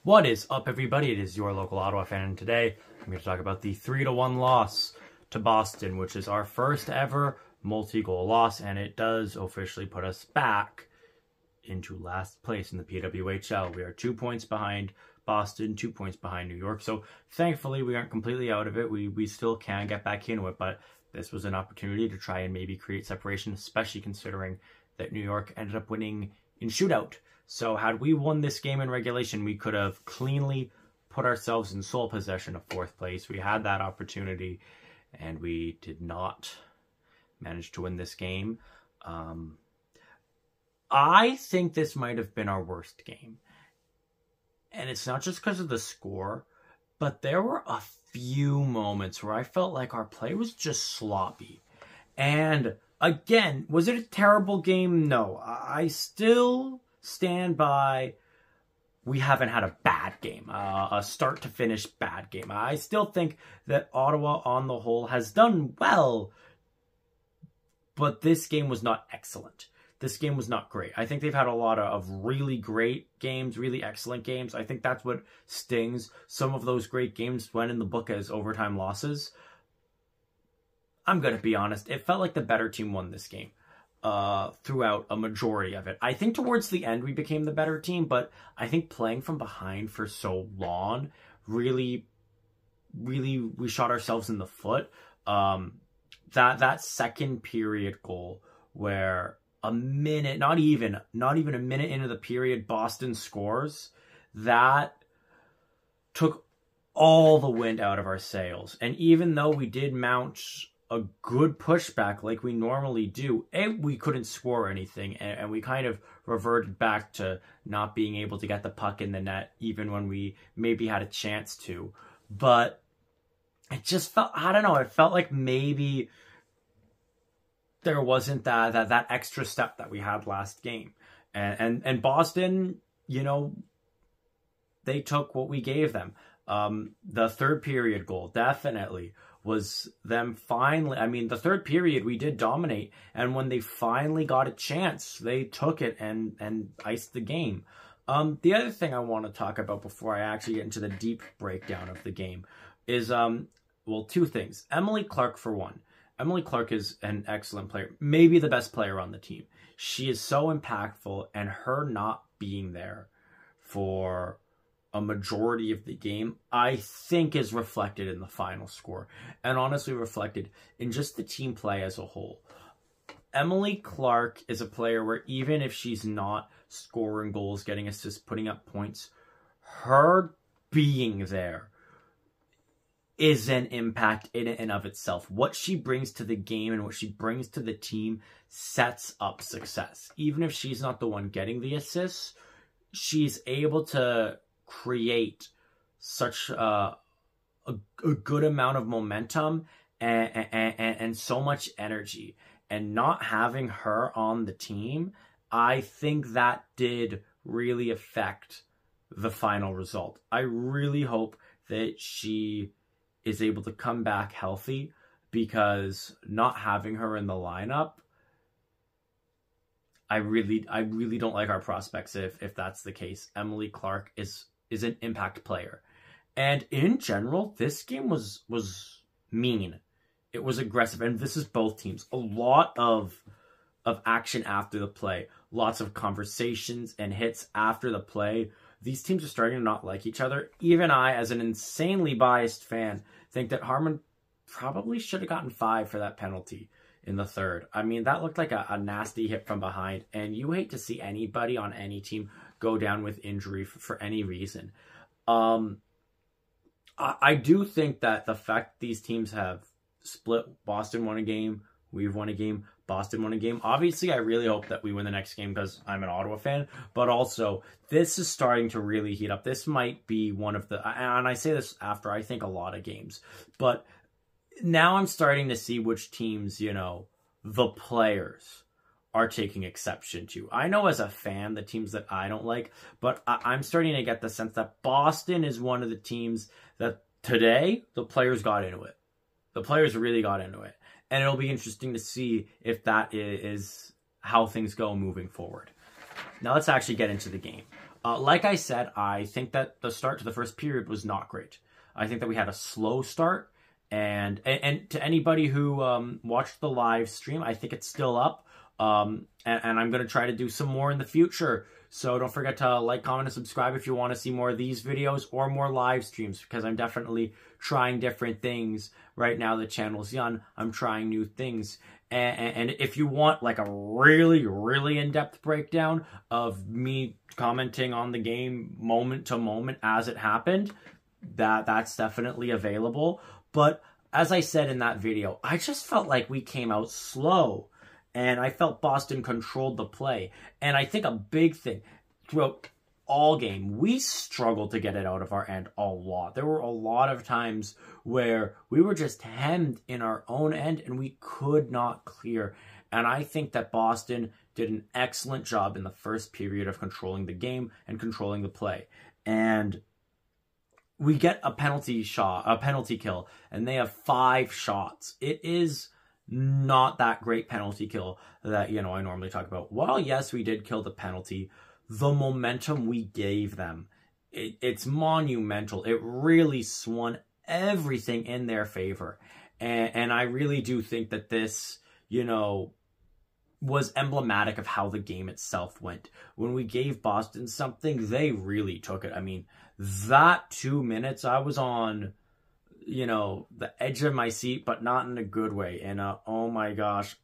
What is up, everybody? It is your local Ottawa fan, and today I'm going to talk about the 3-1 loss to Boston, which is our first ever multi-goal loss, and it does officially put us back into last place in the PWHL. We are 2 points behind Boston, 2 points behind New York, so thankfully we aren't completely out of it. We still can get back into it, but this was an opportunity to try and maybe create separation, especially considering that New York ended up winning in shootout. So had we won this game in regulation, we could have cleanly put ourselves in sole possession of fourth place. We had that opportunity, and we did not manage to win this game. I think this might have been our worst game. And it's not just because of the score, but there were a few moments where I felt like our play was just sloppy. And again, was it a terrible game? No. I still stand by we haven't had a bad game, a start to finish bad game. I still think that Ottawa on the whole has done well, but this game was not excellent. This game was not great. I think they've had a lot of really great games, really excellent games. I think that's what stings. Some of those great games went in the book as overtime losses. I'm going to be honest. It felt like the better team won this game throughout a majority of it. I think towards the end we became the better team, but I think playing from behind for so long, really, we shot ourselves in the foot. That second period goal where a minute, not even a minute into the period, Boston scores, that took all the wind out of our sails. And even though we did mount a good pushback like we normally do, we couldn't score anything, and we kind of reverted back to not being able to get the puck in the net even when we maybe had a chance to. But it just felt, I don't know, it felt like maybe there wasn't that extra step that we had last game. And Boston, you know, they took what we gave them. The third period goal definitely was them finally. I mean, the third period we did dominate, and when they finally got a chance, they took it and iced the game. The other thing I want to talk about before I actually get into the deep breakdown of the game is, well, two things. Emily Clark, for one. Emily Clark is an excellent player, maybe the best player on the team. She is so impactful, and her not being there for a majority of the game, I think, is reflected in the final score, and honestly reflected in just the team play as a whole. Emily Clark is a player where even if she's not scoring goals, getting assists, putting up points, her being there is an impact in and of itself. What she brings to the game and what she brings to the team sets up success. Even if she's not the one getting the assists, she's able to create such a good amount of momentum and so much energy. And not having her on the team, I think that did really affect the final result. I really hope that she is able to come back healthy, because not having her in the lineup, I really don't like our prospects if that's the case. Emily Clark is an impact player. And in general, this game was mean. It was aggressive, and this is both teams. A lot of action after the play. Lots of conversations and hits after the play. These teams are starting to not like each other. Even I, as an insanely biased fan, think that Harmon probably should have gotten 5 for that penalty in the third. I mean, that looked like a nasty hit from behind, and you hate to see anybody on any team go down with injury for any reason. I do think that the fact these teams have split, Boston won a game, we've won a game, Boston won a game. Obviously, I really hope that we win the next game because I'm an Ottawa fan, but also this is starting to really heat up. This might be one of the, and I say this after I think a lot of games, but now I'm starting to see which teams, you know, the players are taking exception to. I know as a fan, the teams that I don't like, but I'm starting to get the sense that Boston is one of the teams that today the players got into it. The players really got into it. And it'll be interesting to see if that is how things go moving forward. Now let's actually get into the game. Like I said, I think that the start to the first period was not great. I think that we had a slow start, and to anybody who watched the live stream, I think it's still up. And I'm going to try to do some more in the future. So don't forget to like, comment, and subscribe if you want to see more of these videos or more live streams, because I'm definitely trying different things. Right now the channel's young. I'm trying new things. And if you want like a really, really in-depth breakdown of me commenting on the game moment to moment as it happened, that's definitely available. But as I said in that video, I just felt like we came out slow. And I felt Boston controlled the play. And I think a big thing throughout all game, we struggled to get it out of our end a lot. There were a lot of times where we were just hemmed in our own end and we could not clear. And I think that Boston did an excellent job in the first period of controlling the game and controlling the play. And we get a penalty kill, and they have 5 shots. It is not that great penalty kill that, you know, I normally talk about. While, yes, we did kill the penalty, the momentum we gave them, it's monumental. It really swung everything in their favor. And I really do think that this, you know, was emblematic of how the game itself went. When we gave Boston something, they really took it. I mean, that 2 minutes, I was on, you know, the edge of my seat, but not in a good way. And oh my gosh,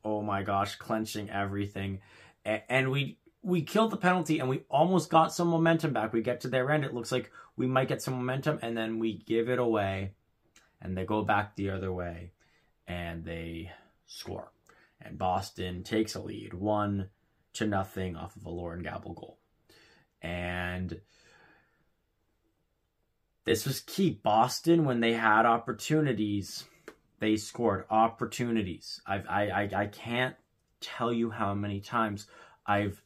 clenching everything. And we killed the penalty, and we almost got some momentum back. We get to their end. It looks like we might get some momentum, and then we give it away, and they go back the other way, and they score. And Boston takes a lead, 1-0 off of a Lauren Gabel goal. And this was key. Boston, when they had opportunities, they scored opportunities. I can't tell you how many times I've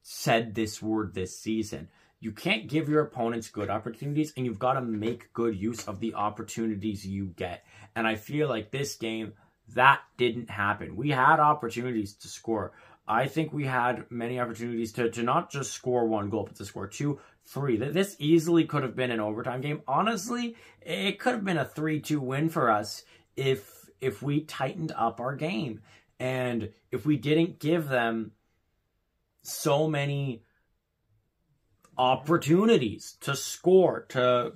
said this word this season. You can't give your opponents good opportunities, and you've got to make good use of the opportunities you get. And I feel like this game, that didn't happen. We had opportunities to score. I think we had many opportunities to not just score 1 goal, but to score 2, 3. This easily could have been an overtime game. Honestly, it could have been a 3-2 win for us if we tightened up our game. And if we didn't give them so many opportunities to score, to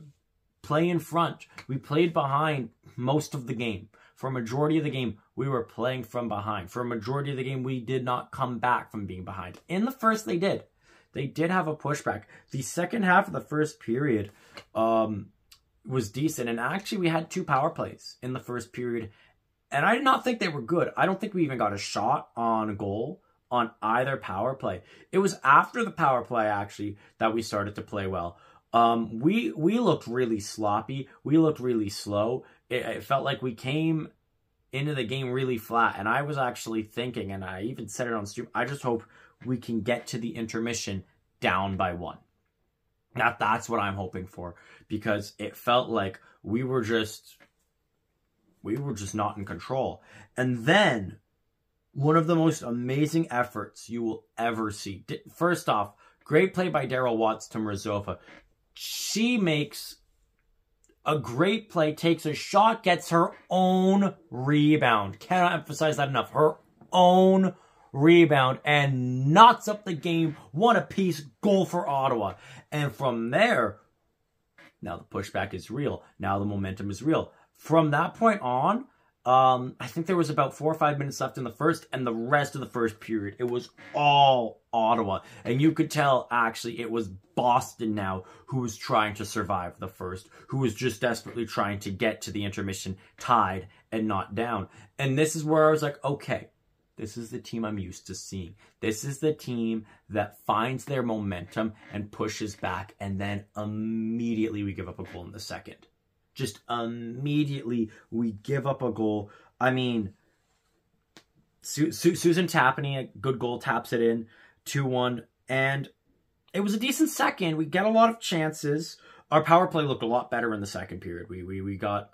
play in front. We played behind most of the game. For a majority of the game, we were playing from behind. For a majority of the game, we did not come back from being behind. In the first, they did. They did have a pushback. The second half of the first period was decent. And actually, we had 2 power plays in the first period. And I did not think they were good. I don't think we even got a shot on goal on either power play. It was after the power play, actually, that we started to play well. We looked really sloppy. We looked really slow. It felt like we came into the game really flat. And I was actually thinking, and I even said it on stream, I just hope we can get to the intermission down by 1. That's what I'm hoping for, because it felt like we were just not in control. And then one of the most amazing efforts you will ever see. First off, great play by Daryl Watts to Mrazova. She makes a great play, takes a shot, gets her own rebound. Cannot emphasize that enough. Her own rebound, and knots up the game. 1 apiece, goal for Ottawa. And from there, now the pushback is real. Now the momentum is real. From that point on, I think there was about 4 or 5 minutes left in the first, and the rest of the first period, it was all Ottawa. And you could tell, actually, it was Boston now who was trying to survive the first, who was just desperately trying to get to the intermission tied and not down. And this is where I was like, okay, this is the team I'm used to seeing. This is the team that finds their momentum and pushes back, and then immediately we give up a goal in the second. Just immediately, we give up a goal. I mean, Susan Tapani, a good goal, taps it in, 2-1. And it was a decent second. We get a lot of chances. Our power play looked a lot better in the second period. We got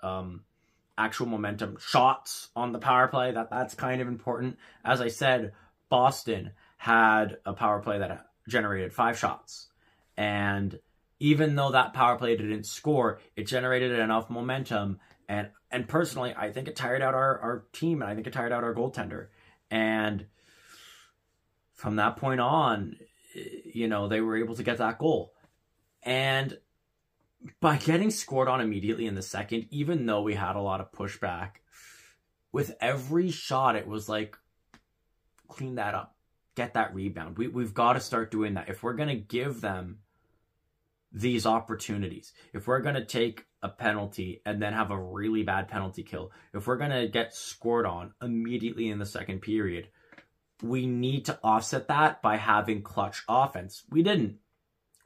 actual momentum shots on the power play. That's kind of important. As I said, Boston had a power play that generated 5 shots. And even though that power play didn't score, it generated enough momentum. And personally, I think it tired out our team, and I think it tired out our goaltender. And from that point on, you know, they were able to get that goal. And by getting scored on immediately in the second, even though we had a lot of pushback, with every shot, it was like, clean that up, get that rebound. We've got to start doing that. If we're going to give them these opportunities, if we're going to take a penalty and then have a really bad penalty kill, if we're going to get scored on immediately in the second period, we need to offset that by having clutch offense. We didn't.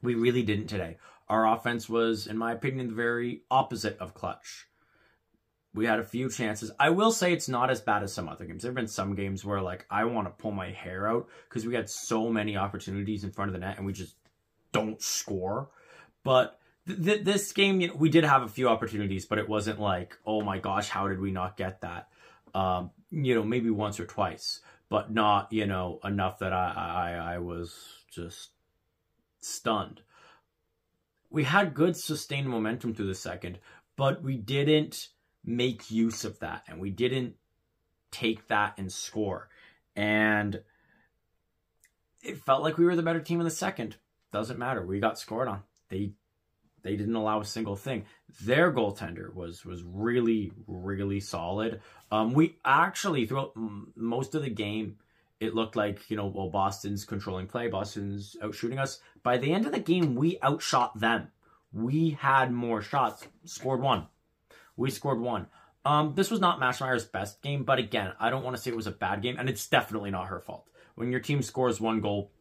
We really didn't today. Our offense was, in my opinion, the very opposite of clutch. We had a few chances. I will say it's not as bad as some other games. There have been some games where, like, I want to pull my hair out because we had so many opportunities in front of the net and we just don't score. But this game, you know, we did have a few opportunities, but it wasn't like, oh my gosh, how did we not get that? You know, maybe once or twice, but not, you know, enough that I was just stunned. We had good sustained momentum through the second, but we didn't make use of that, and we didn't take that and score. And it felt like we were the better team in the second. Doesn't matter. We got scored on. They didn't allow a single thing. Their goaltender was really, really solid. We actually, throughout most of the game, it looked like, you know, well, Boston's controlling play, Boston's outshooting us. By the end of the game, we outshot them. We had more shots, scored one. We scored one. This was not Maschmeyer's best game, but again, I don't want to say it was a bad game, and it's definitely not her fault. When your team scores one goal,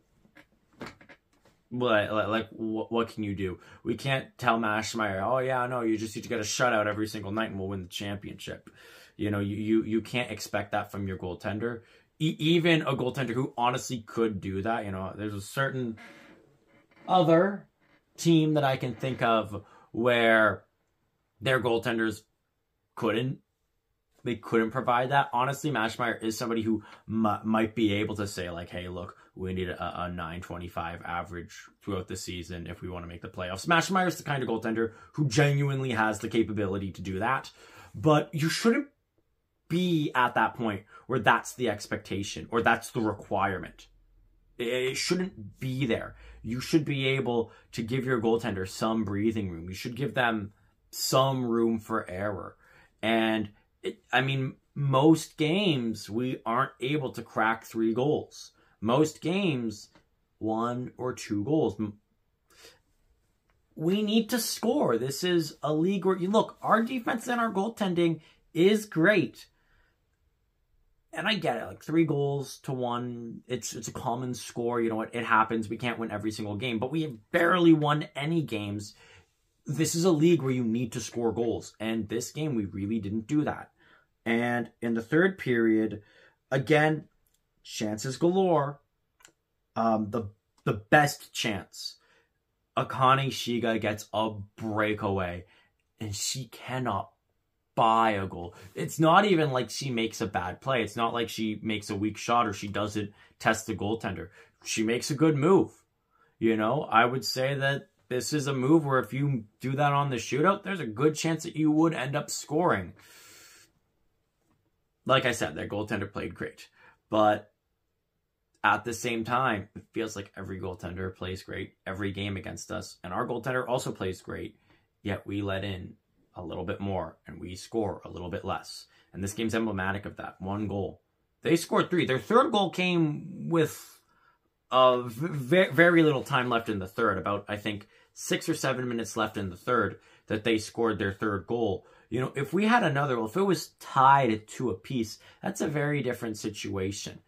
like what can you do? We can't tell Maschmeyer, oh yeah, no, you just need to get a shutout every single night and we'll win the championship. You know, you can't expect that from your goaltender. Even a goaltender who honestly could do that. You know, there's a certain other team that I can think of where their goaltenders couldn't provide that. Honestly, Maschmeyer is somebody who might be able to say, like, hey, look, we need a 925 average throughout the season if we want to make the playoffs. Maschmeyer is the kind of goaltender who genuinely has the capability to do that. But you shouldn't be at that point where that's the expectation or that's the requirement. It shouldn't be there. You should be able to give your goaltender some breathing room. You should give them some room for error. And I mean, most games we aren't able to crack 3 goals. Most games, 1 or 2 goals. We need to score. This is a league where, look, our defense and our goaltending is great. And I get it, like 3 goals to 1, it's a common score. You know what? It happens. We can't win every single game, but we have barely won any games. This is a league where you need to score goals. And this game, we really didn't do that. And in the third period, again, chances galore. The best chance, Akane Shiga gets a breakaway, and she cannot buy a goal. It's not even like she makes a bad play. It's not like she makes a weak shot or she doesn't test the goaltender. She makes a good move. You know, I would say that this is a move where if you do that on the shootout, there's a good chance that you would end up scoring. Like I said, their goaltender played great. But at the same time, it feels like every goaltender plays great every game against us. And our goaltender also plays great. Yet we let in a little bit more and we score a little bit less. And this game's emblematic of that. 1 goal. They scored 3. Their third goal came with very little time left in the third. About, I think, 6 or 7 minutes left in the third that they scored their third goal. You know, if we had another, well, if it was tied to a piece, that's a very different situation.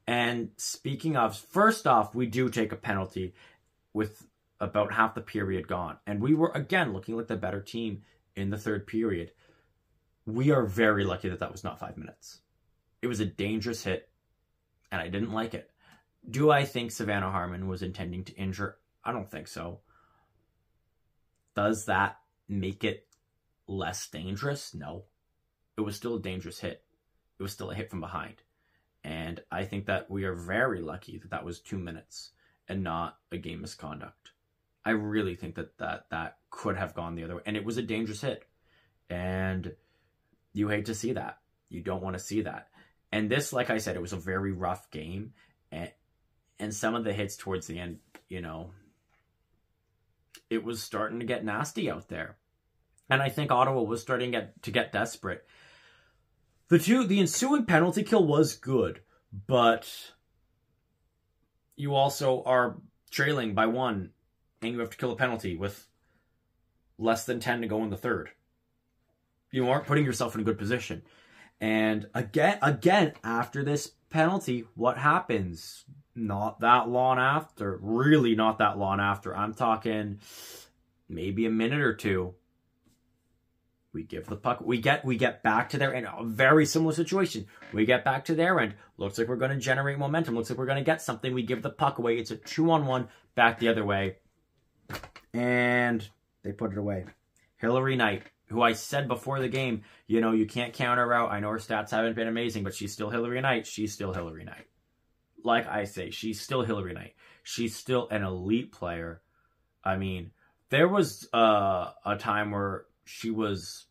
And speaking of, first off, we do take a penalty with about half the period gone. And we were, again, looking like the better team in the third period. We are very lucky that that was not 5 minutes. It was a dangerous hit, and I didn't like it. Do I think Savannah Harmon was intending to injure? I don't think so. Does that make it less dangerous? No. It was still a dangerous hit. It was still a hit from behind. And I think that we are very lucky that that was 2 minutes and not a game misconduct. I really think that could have gone the other way. And it was a dangerous hit. And you hate to see that. You don't want to see that. And this, like I said, it was a very rough game. And some of the hits towards the end, you know, it was starting to get nasty out there. And I think Ottawa was starting to get desperate. The ensuing penalty kill was good, but you also are trailing by 1, and you have to kill a penalty with less than 10 to go in the third. You aren't putting yourself in a good position. And again, after this penalty, what happens? Not that long after, really not that long after. I'm talking maybe a minute or two. We give the puck. We get back to their end. A very similar situation. We get back to their end. Looks like we're going to generate momentum. Looks like we're going to get something. We give the puck away. It's a 2-on-1 back the other way. And they put it away. Hilary Knight, who I said before the game, you know, you can't count her out. I know her stats haven't been amazing, but she's still Hilary Knight. She's still Hilary Knight. Like I say, she's still Hilary Knight. She's still an elite player. I mean, there was a time where she was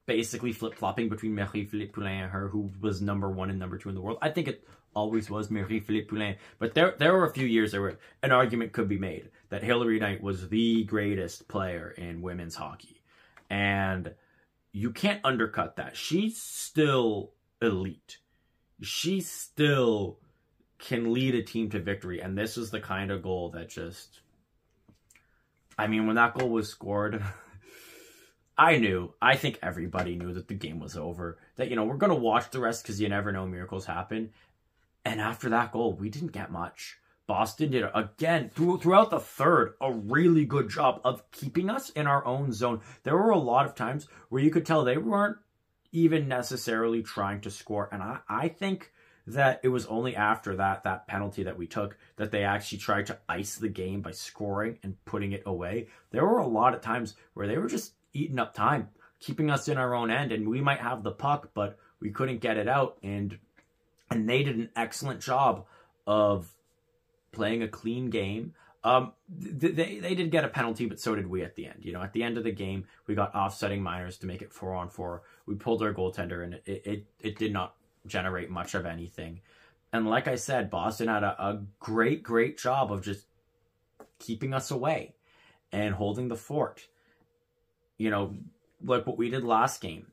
basically flip-flopping between Marie-Philippe Poulin and her, who was #1 and #2 in the world. I think it always was Marie-Philippe Poulin. But there were a few years there where an argument could be made that Hilary Knight was the greatest player in women's hockey. And you can't undercut that. She's still elite. She still can lead a team to victory. And this is the kind of goal that just... I mean, when that goal was scored... I think everybody knew that the game was over. That, you know, we're going to watch the rest because you never know, miracles happen. And after that goal, we didn't get much. Boston did, again, throughout the third, a really good job of keeping us in our own zone. There were a lot of times where you could tell they weren't even necessarily trying to score. And I think that it was only after that penalty that we took that they actually tried to ice the game by scoring and putting it away. There were a lot of times where they were just eating up time, keeping us in our own end, and we might have the puck, but we couldn't get it out. And they did an excellent job of playing a clean game. They did get a penalty, but so did we at the end. You know, at the end of the game, we got offsetting minors to make it 4-on-4. We pulled our goaltender, and it did not generate much of anything. And like I said, Boston had a great job of just keeping us away and holding the fort. You know, like what we did last game.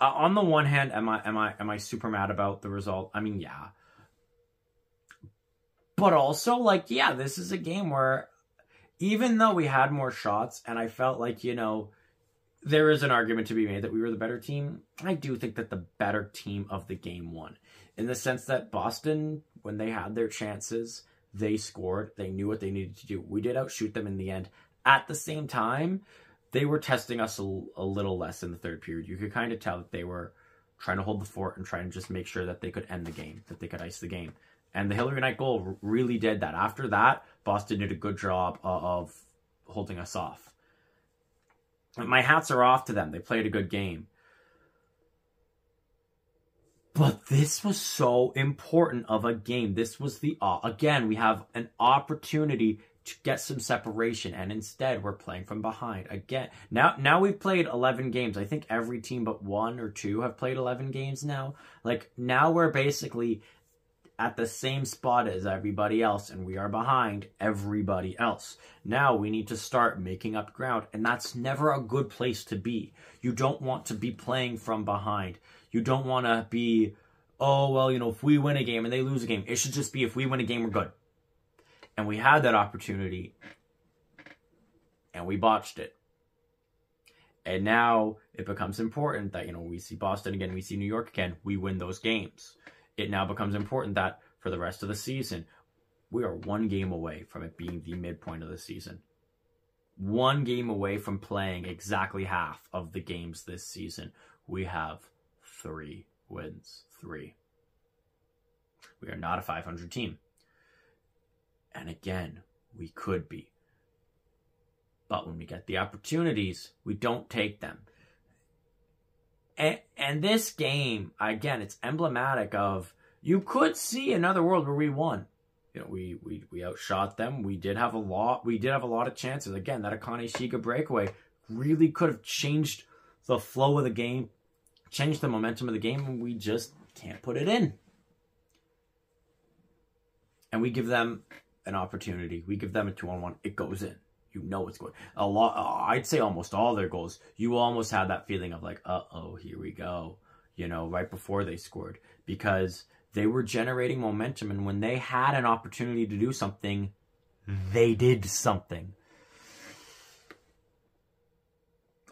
On the one hand, am I super mad about the result? I mean, yeah. But also, like, yeah, this is a game where even though we had more shots and I felt like, you know, there is an argument to be made that we were the better team, I do think that the better team of the game won. In the sense that Boston, when they had their chances, they scored. They knew what they needed to do. We did outshoot them in the end. At the same time, they were testing us a little less in the third period. You could kind of tell that they were trying to hold the fort and trying to just make sure that they could end the game, that they could ice the game. And the Hilary Knight goal really did that. After that, Boston did a good job of holding us off. My hats are off to them. They played a good game. But this was so important of a game. This was again, we have an opportunity to get some separation, and instead we're playing from behind again. Now we've played 11 games. I think every team but 1 or 2 have played 11 games now. Like, now we're basically at the same spot as everybody else, and we are behind everybody else. Now we need to start making up ground, and that's never a good place to be. You don't want to be playing from behind. You don't want to be, oh, well, you know, if we win a game and they lose a game, it should just be if we win a game, we're good. And we had that opportunity, and we botched it. And now it becomes important that, you know, we see Boston again, we see New York again, we win those games. It now becomes important that for the rest of the season, we are 1 game away from it being the midpoint of the season. 1 game away from playing exactly half of the games this season. We have 3 wins. 3. We are not a 500 team. And again, we could be. But when we get the opportunities, we don't take them. And this game, again, it's emblematic of, you could see another world where we won. You know, we outshot them. We did have a lot of chances. Again, that Akane Shiga breakaway really could have changed the flow of the game, changed the momentum of the game, and we just can't put it in. And we give them an opportunity. We give them a 2-on-1. It goes in. You know it's going. A lot. I'd say almost all their goals. You almost had that feeling of like, uh-oh, here we go. You know, right before they scored, because they were generating momentum, and when they had an opportunity to do something, they did something.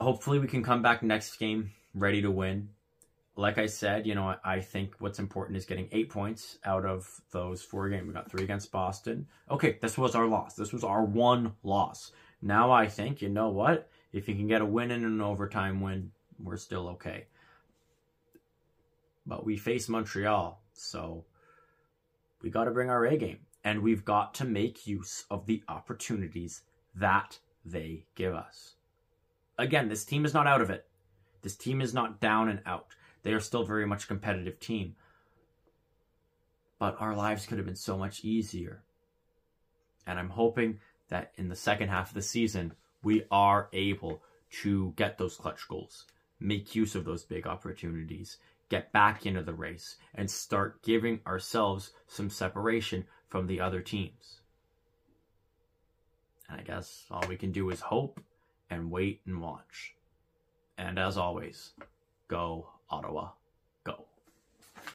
Hopefully we can come back next game ready to win. Like I said, you know, I think what's important is getting 8 points out of those 4 games. We got 3 against Boston. Okay, this was our loss. This was our one loss. Now I think, you know what? If you can get a win and an overtime win, we're still okay. But we face Montreal, so we got to bring our A game. And we've got to make use of the opportunities that they give us. Again, this team is not out of it. This team is not down and out. They are still very much a competitive team. But our lives could have been so much easier. And I'm hoping that in the second half of the season, we are able to get those clutch goals, make use of those big opportunities, get back into the race, and start giving ourselves some separation from the other teams. And I guess all we can do is hope and wait and watch. And as always, go Ottawa.